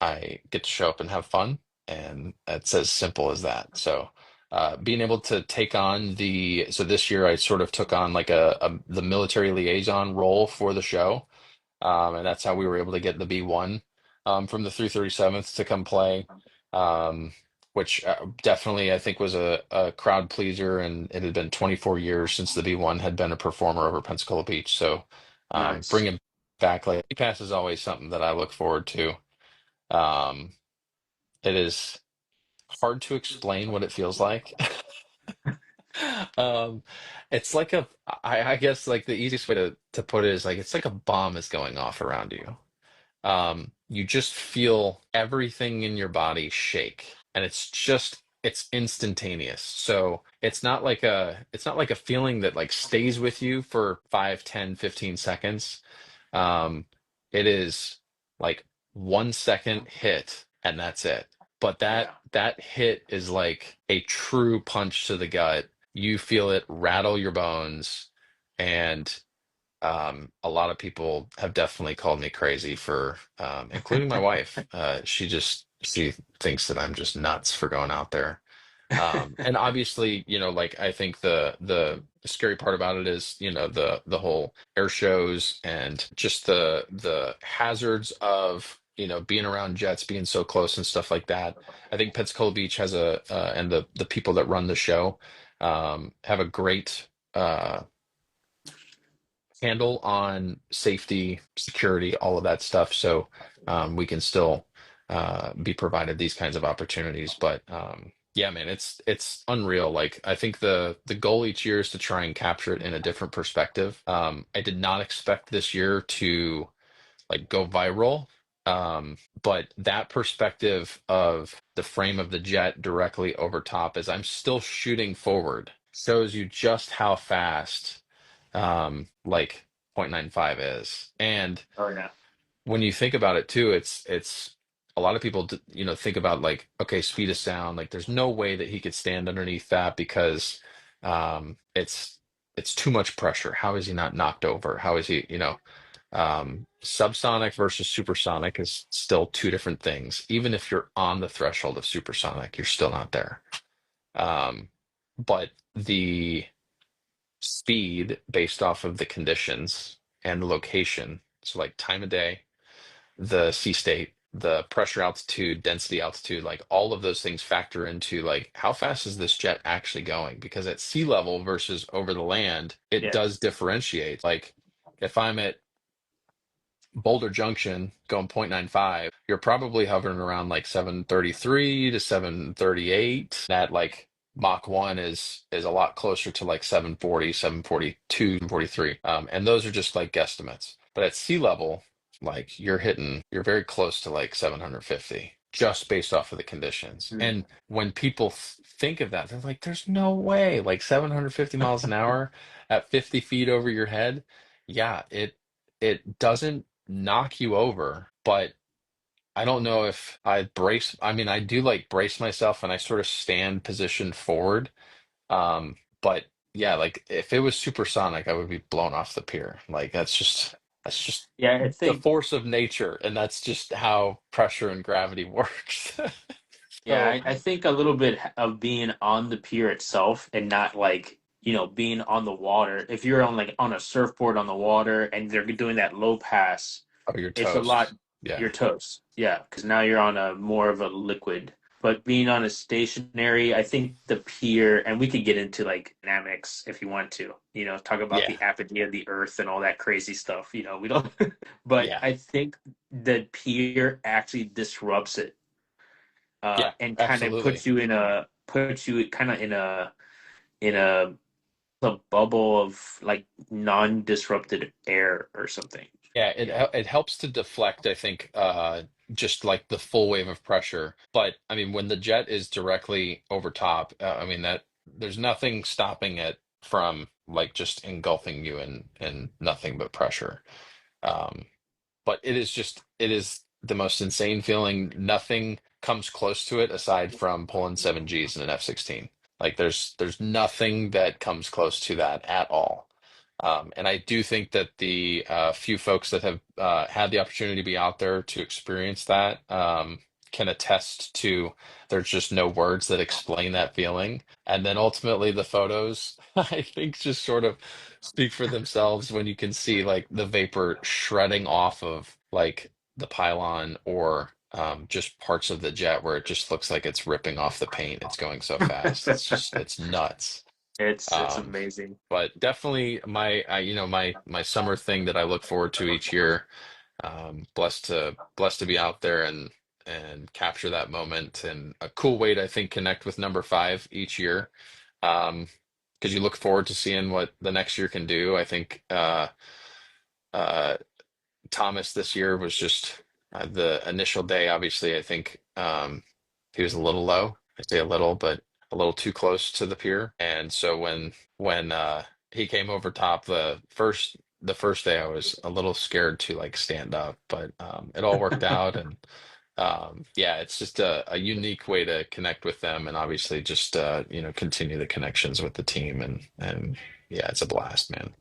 I get to show up and have fun, and it's as simple as that. So, being able to take on so this year I sort of took on like the military liaison role for the show, and that's how we were able to get the B1 from the 337th to come play, um, which definitely I think was a crowd pleaser, and it had been 24 years since the B1 had been a performer over Pensacola Beach. So Nice. bringing back like pass is always something that I look forward to. Um, it is hard to explain what it feels like. Um, it's like I guess like the easiest way to put it is like it's like a bomb is going off around you. You just feel everything in your body shake, and it's instantaneous. So it's not like a feeling that like stays with you for 5, 10, 15 seconds. Um, it is like 1 second hit and that's it. But that Yeah. that hit is like a true punch to the gut. You feel it rattle your bones, and a lot of people have definitely called me crazy for, including my wife. She thinks that I'm just nuts for going out there. And obviously, like I think the scary part about it is, the whole air shows and just the hazards of, being around jets, being so close and stuff like that. I think Pensacola Beach has and the people that run the show, have a great handle on safety, security, all of that stuff. So we can still be provided these kinds of opportunities. But yeah, man, it's unreal. Like I think the goal each year is to try and capture it in a different perspective. I did not expect this year to like go viral. But that perspective of the frame of the jet directly over top as I'm still shooting forward shows you just how fast like 0.95 is. And Oh yeah. when you think about it too, it's a lot of people think about like, okay, speed of sound, like there's no way that he could stand underneath that because it's too much pressure. How is he not knocked over? How is he, subsonic versus supersonic is still two different things. Even if you're on the threshold of supersonic, you're still not there. But the speed based off of the conditions and the location. So like time of day, the sea state, the pressure altitude, density altitude, like all of those things factor into like how fast is this jet actually going? Because at sea level versus over the land, it Yeah. does differentiate. Like if I'm at Boulder Junction going 0.95, you're probably hovering around like 733 to 738. That like Mach 1 is a lot closer to like 740, 742, 743. And those are just like guesstimates. But at sea level, like you're very close to like 750 just based off of the conditions. Mm. And when people think of that, they're like, there's no way, like 750 miles an hour at 50 feet over your head. Yeah, it doesn't knock you over, but I don't know if I mean, I do like brace myself and I sort of stand positioned forward. But yeah, like if it was supersonic, I would be blown off the pier. Like that's just Yeah, I the think force of nature, and that's just how pressure and gravity works. yeah, So, I think a little bit of being on the pier itself and not like, being on the water. If you're on like on a surfboard on the water and they're doing that low pass, oh, you're it's a lot toast. Yeah. you're toast. Yeah, because now you're on a more of a liquid. But being on a stationary, I think the pier, and we could get into like dynamics if you want to, talk about Yeah. the apogee of the earth and all that crazy stuff. We don't, but Yeah. I think the pier actually disrupts it, Yeah. and kind of Absolutely. puts you kind of in a bubble of like non-disrupted air or something. Yeah, Yeah. it helps to deflect, I think, just like the full wave of pressure. But I mean, when the jet is directly over top, I mean that there's nothing stopping it from like just engulfing you in nothing but pressure. Um, but it is the most insane feeling. Nothing comes close to it aside from pulling 7 Gs in an F-16. Like there's nothing that comes close to that at all. And I do think that the few folks that have had the opportunity to be out there to experience that can attest to there's just no words that explain that feeling. And then ultimately the photos, I think, just sort of speak for themselves when you can see like the vapor shredding off of like the pylon or just parts of the jet where it just looks like it's ripping off the paint. It's going so fast. It's nuts. It's Um, amazing. but definitely my summer thing that I look forward to each year. Blessed to be out there and capture that moment and a cool way to I think connect with number five each year. Because you look forward to seeing what the next year can do. I think uh, Thomas this year was just the initial day. Obviously, I think he was a little low. I say a little, but a little too close to the pier. And so when he came over top the first day, I was a little scared to like stand up, but it all worked out. And yeah, it's just a unique way to connect with them, and obviously just continue the connections with the team. And yeah, it's a blast, man.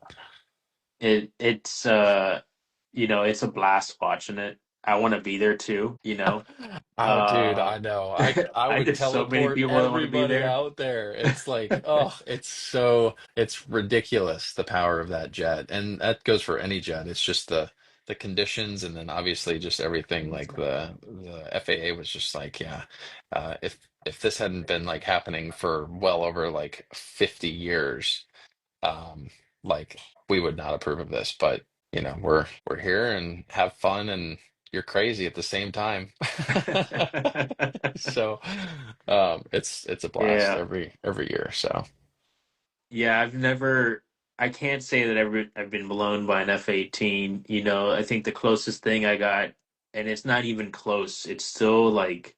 It's a blast watching it. I want to be there too, you know. Oh, dude, Uh I know. I I would just so many teleport people that want to be everybody there. out there. It's like, oh, it's ridiculous the power of that jet. And that goes for any jet. It's just the conditions and then obviously just everything like the FAA was just like, yeah, if this hadn't been like happening for well over like 50 years, um, like we would not approve of this, but we're here and have fun and you're crazy at the same time. So it's a blast Yeah. every year. So Yeah, I can't say that I've been blown by an F-18. I think the closest thing I got, and it's not even close, it's still like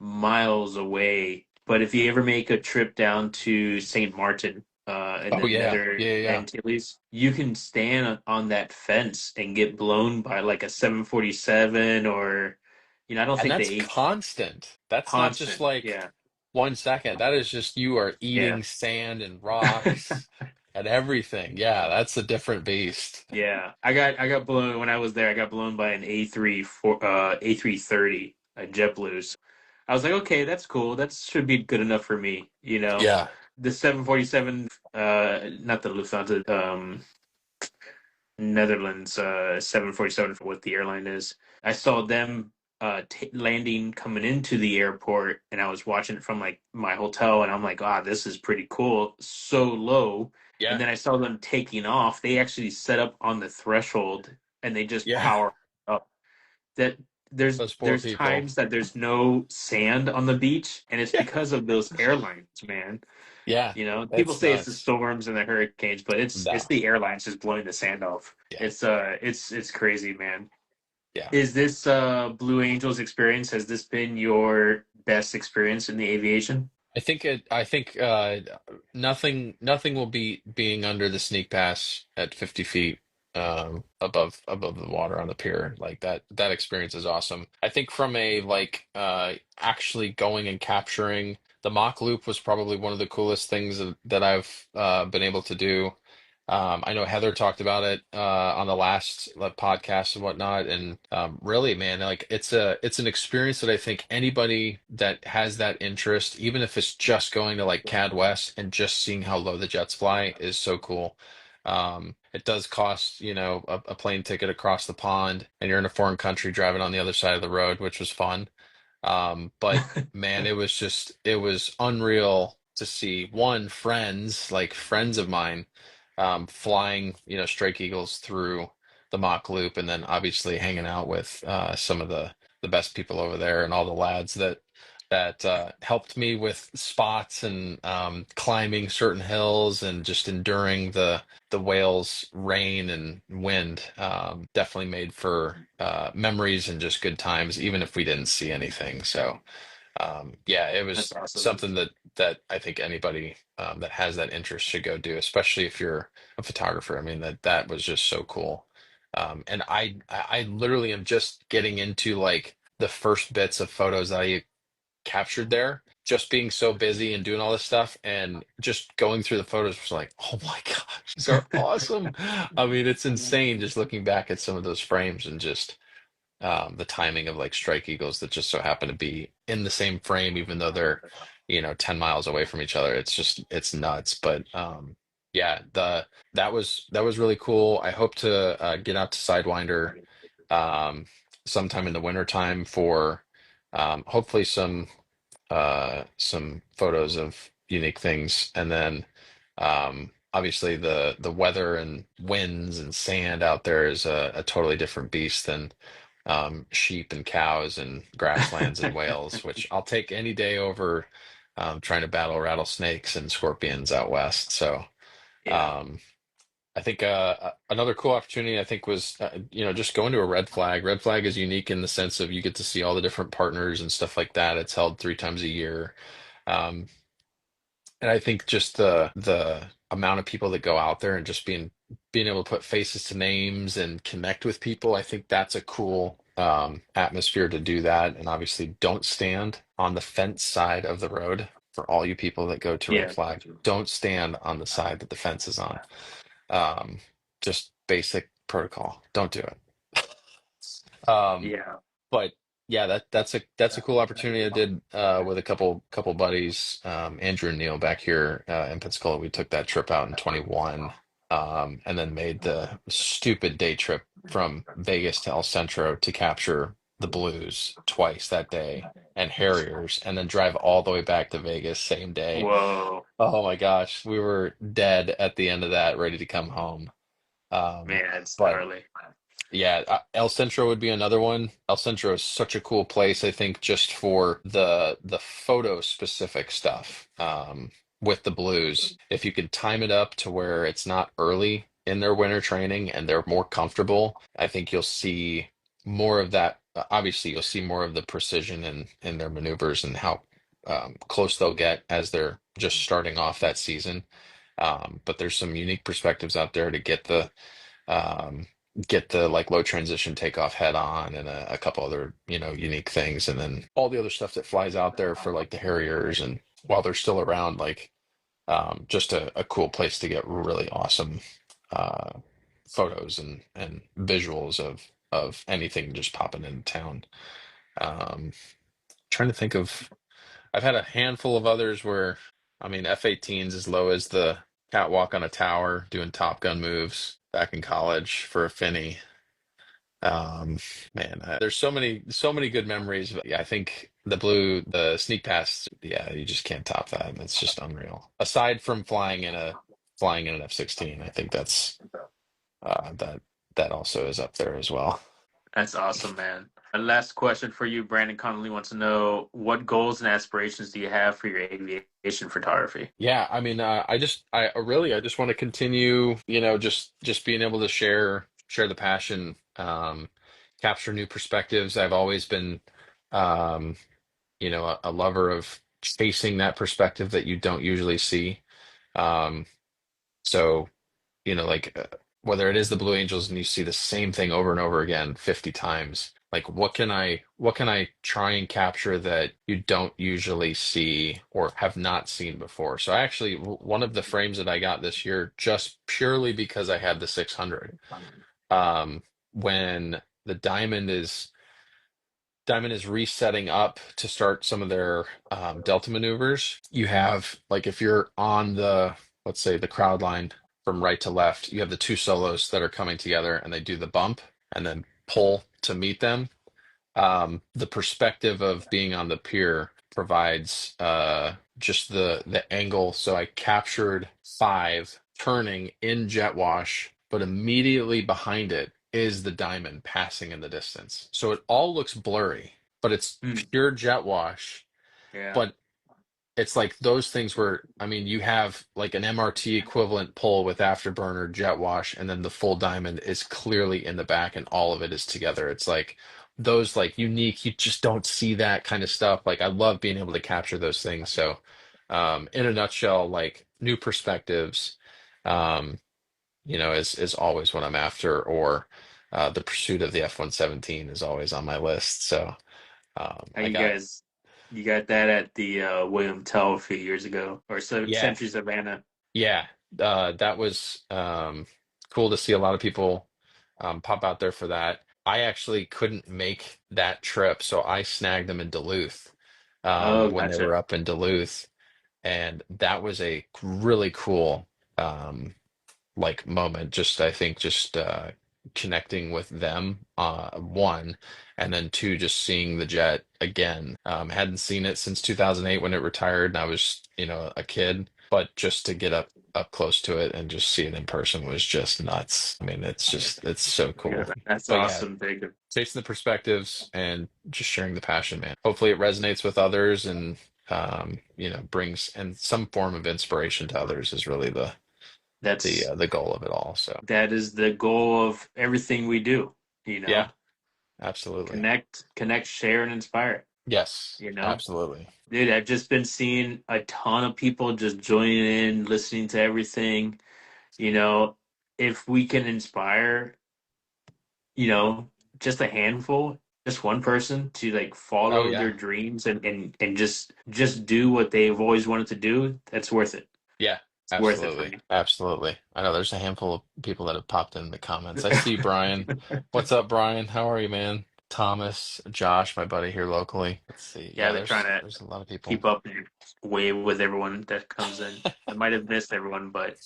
miles away. But if you ever make a trip down to St. Martin, in oh the yeah, Nether yeah, yeah, yeah. Antilles, you can stand on that fence and get blown by like a 747 or, I don't And think the that's H constant. That's not just constant. like Yeah. 1 second. That is just you are Yeah. eating sand and rocks and everything. Yeah, that's a different beast. Yeah, I got blown when I was there. I got blown by an A330, a JetBlue. I was like, okay, that's cool. That should be good enough for me. Yeah, The 747, not the Lufthansa, Netherlands, 747 for what the airline is. I saw them landing coming into the airport, and I was watching it from like my hotel, and I'm like, ah, this is pretty cool. So low. And yeah, then I saw them taking off. They actually set up on the threshold, and they just yeah. power up. That there's Those poor there's people. times that there's no sand on the beach, and it's Yeah, because of those airlines, man. yeah. People That's say it's the nuts. storms and the hurricanes, but it's No, the airlines just blowing the sand off. yeah, It's crazy, man. yeah. Is this Blue Angels experience? Has this been your best experience in the aviation? I think nothing will beat being under the sneak pass at 50 feet above the water on the pier. Like that experience is awesome. I think from a like actually going and capturing the mock loop was probably one of the coolest things that I've been able to do. I know Heather talked about it on the last podcast and whatnot, and really, man, like it's an experience that I think anybody that has that interest, even if it's just going to like CAD West and just seeing how low the jets fly, is so cool. It does cost, a plane ticket across the pond, and you're in a foreign country driving on the other side of the road, which was fun. But man, it was unreal to see one friends, like friends of mine, flying, strike eagles through the mock loop, and then obviously hanging out with some of the best people over there and all the lads that helped me with spots and climbing certain hills and just enduring the whales rain and wind. Definitely made for memories and just good times even if we didn't see anything. So yeah, it That's was awesome. something that I think anybody that has that interest should go do, especially if you're a photographer. I mean, that was just so cool. And I literally am just getting into like the first bits of photos that captured there. Just being so busy and doing all this stuff and just going through the photos was like, oh my gosh, these are awesome. I mean, it's insane just looking back at some of those frames and just the timing of like strike eagles that just so happen to be in the same frame, even though they're, 10 miles away from each other. It's nuts. But yeah, that was really cool. I hope to get out to Sidewinder um, sometime in the winter time for hopefully some photos of unique things, and then obviously the weather and winds and sand out there is a totally different beast than sheep and cows and grasslands and whales, which I'll take any day over trying to battle rattlesnakes and scorpions out west. So Yeah. um, I think another cool opportunity I think was just going to a red flag. Red flag is unique in the sense of you get to see all the different partners and stuff like that. It's held 3 times a year. Um, and I think just the amount of people that go out there and just being able to put faces to names and connect with people, I think that's a cool atmosphere to do that. And obviously, don't stand on the fence side of the road. For all you people that go to red Yeah. flag, don't stand on the side that the fence is on. Um, just basic protocol. Don't do it. Um, Yeah. but yeah, that's a cool opportunity. I did with a couple buddies, Andrew and Neil back here in Pensacola. We took that trip out in 21, and then made the stupid day trip from Vegas to El Centro to capture the Blues twice that day and Harriers, and then drive all the way back to Vegas same day. Whoa, Oh my gosh, we were dead at the end of that, ready to come home. Um, man, it's but gnarly. yeah, El Centro would be another one. El Centro is such a cool place, I think, just for the photo specific stuff with the Blues. If you can time it up to where it's not early in their winter training and they're more comfortable, I think you'll see more of that. Obviously, you'll see more of the precision in their maneuvers and how close they'll get as they're just starting off that season. But there's some unique perspectives out there to um, get the like low transition takeoff head on and a couple other, unique things. And then all the other stuff that flies out there for like the Harriers and while they're still around, like just a cool place to get really awesome uh, photos and visuals of anything just popping into town. Um, trying to think of, I've had a handful of others where, I mean, F-18s as low as the catwalk on a tower doing Top Gun moves back in college for a Finney. Um, man, there's so many good memories. But yeah, I think the sneak pass, yeah, you just can't top that. That's just unreal. Aside from flying in an F-16, I think that also is up there as well. That's awesome, man. A last question for you, Brandon Connolly wants to know what goals and aspirations do you have for your aviation photography? Yeah, I mean, I just want to continue, just being able to share the passion, capture new perspectives. I've always been, um, a lover of chasing that perspective that you don't usually see. Um, so, like whether it is the Blue Angels and you see the same thing over and over again 50 times, like what can I try and capture that you don't usually see or have not seen before? So actually one of the frames that I got this year just purely because I had the 600 when the Diamond is resetting up to start some of their delta maneuvers. You have, like, if you're on let's say, the crowd line from right to left, you have the two solos that are coming together and they do the bump and then pull to meet them. The perspective of being on the pier provides just the angle. So I captured five turning in jet wash, but immediately behind it is the Diamond passing in the distance. So it all looks blurry, but it's Hmm. pure jet wash. Yeah. But it's like those things where, I mean, you have like an MRT equivalent pull with afterburner jet wash, and then the full Diamond is clearly in the back, and all of it is together. It's like those like unique, you just don't see that kind of stuff. Like I love being able to capture those things. So, in a nutshell, like new perspectives, um, is always what I'm after, or the pursuit of the F-117 is always on my list. So, How I you got guys You got that at the William Tell a few years ago, or so Yeah, Century Savannah. yeah. That was cool to see a lot of people pop out there for that. I actually couldn't make that trip, so I snagged them in Duluth Oh, when they gotcha. were up in Duluth, and that was a really cool um, like moment. Just I think just connecting with them, one, and then two, just seeing the jet again. Hadn't seen it since 2008 when it retired, and I was, a kid. But just to get up close to it and just see it in person was just nuts. I mean, it's so Yeah, cool. that's But yeah, awesome, Jacob. chasing the perspectives and just sharing the passion, man. Hopefully it resonates with others and brings and some form of inspiration to others is really That's the goal of it all. So that is the goal of everything we do, you yeah, know. absolutely. Connect, share, and inspire, Yes, you know. absolutely. Dude, I've just been seeing a ton of people just joining in, listening to everything, you know. If we can inspire, you know, just a handful, just one person to like Oh follow yeah. their dreams and just do what they've always wanted to do, that's worth it. Yeah, It's worth it for absolutely. me. Absolutely. I know there's a handful of people that have popped in the comments. I see Brian. What's up, Brian? How are you, man? Thomas, Josh, my buddy here locally. Let's see. Yeah, Yeah, they're trying to there's a lot of people. keep up and wave with everyone that comes in. I might have missed everyone, but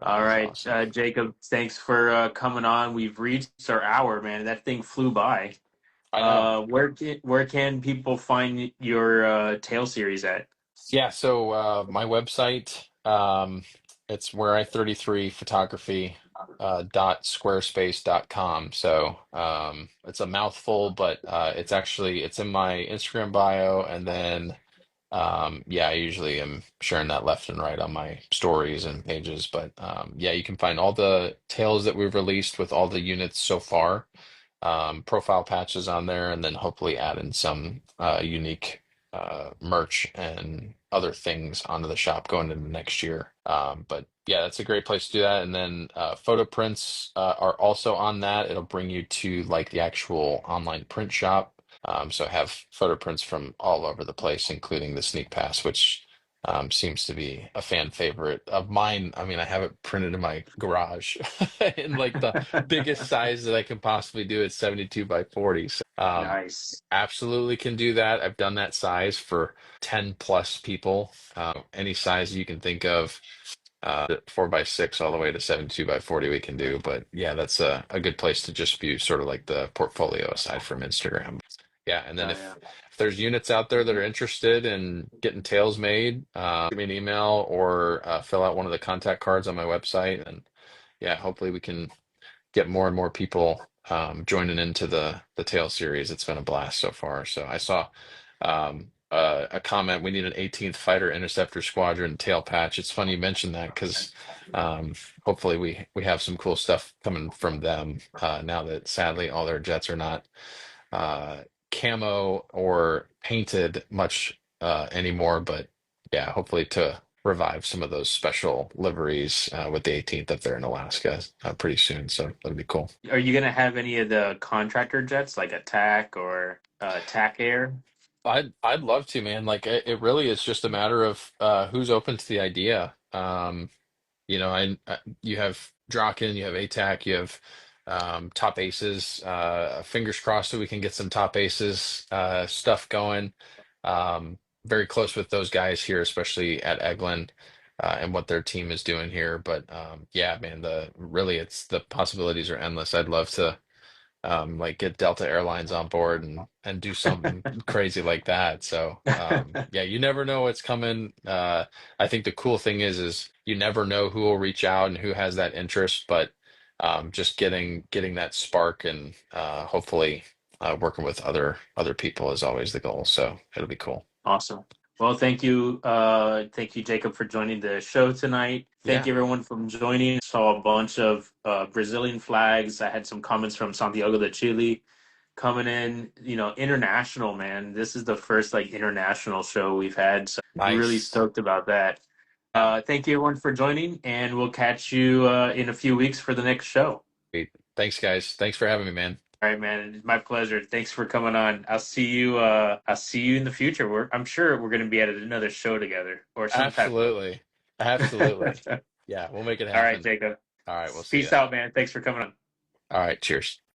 That all is right, awesome. Jacob, thanks for coming on. We've reached our hour, man. That thing flew by. I know. Where can people find your tail series at? Yeah, so my website, it's where I 33 photography .squarespace.com. So it's a mouthful, but it's in my Instagram bio, and then yeah, I usually am sharing that left and right on my stories and pages. But yeah, you can find all the tales that we've released with all the units so far, profile patches on there, and then hopefully add in some unique merch and other things onto the shop going into next year. But yeah, that's a great place to do that. And then photo prints are also on that. It'll bring you to like the actual online print shop. So I have photo prints from all over the place, including the Sneak Pass, which seems to be a fan favorite of mine. I mean, I have it printed in my garage in like the biggest size that I can possibly do. It's 72 by 40. So, Nice. absolutely can do that. I've done that size for 10 plus people, any size you can think of. 4 by 6 all the way to 72 by 40 we can do. But yeah, that's a good place to just view sort of like the portfolio aside from Instagram. Yeah, and then Oh yeah. if there's units out there that are interested in getting tails made, give me an email or fill out one of the contact cards on my website. And yeah, hopefully we can get more and more people joining into the tail series. It's been a blast so far. So I saw a comment. We need an 18th Fighter Interceptor Squadron tail patch. It's funny you mentioned that because um, hopefully we have some cool stuff coming from them now that sadly all their jets are not uh, camo or painted much anymore. But yeah, hopefully to revive some of those special liveries with the 18th up there in Alaska pretty soon. So that'll be cool. Are you gonna have any of the contractor jets like Attack or Tac Air? I'd love to, man. Like it really is just a matter of who's open to the idea. You have Draken, you have ATAC, you have top aces. Fingers crossed that we can get some top aces stuff going. Very close with those guys here, especially at Eglin and what their team is doing here. But yeah, man, it's the possibilities are endless. I'd love to like get Delta Airlines on board and do something crazy like that. So yeah, you never know what's coming. I think the cool thing is you never know who will reach out and who has that interest, but just getting that spark and hopefully working with other people is always the goal. So it'll be cool. Awesome. Well, thank you, Jacob, for joining the show tonight. Thank Yeah, you, everyone, for joining. Saw a bunch of Brazilian flags. I had some comments from Santiago de Chile coming in. You know, international, man. This is the first like international show we've had, so really nice. stoked about that. Yeah. Thank you, everyone, for joining, and we'll catch you in a few weeks for the next show. Great. Thanks, guys. Thanks for having me, man. right, man. It's my pleasure. Thanks for coming on. I'll see you in the future. I'm sure we're gonna be at another show together or some type of. Absolutely. Absolutely. Yeah, we'll make it All right, happen. Jacob. All right, we'll see Peace ya. out, man. Thanks for coming on. All right, cheers.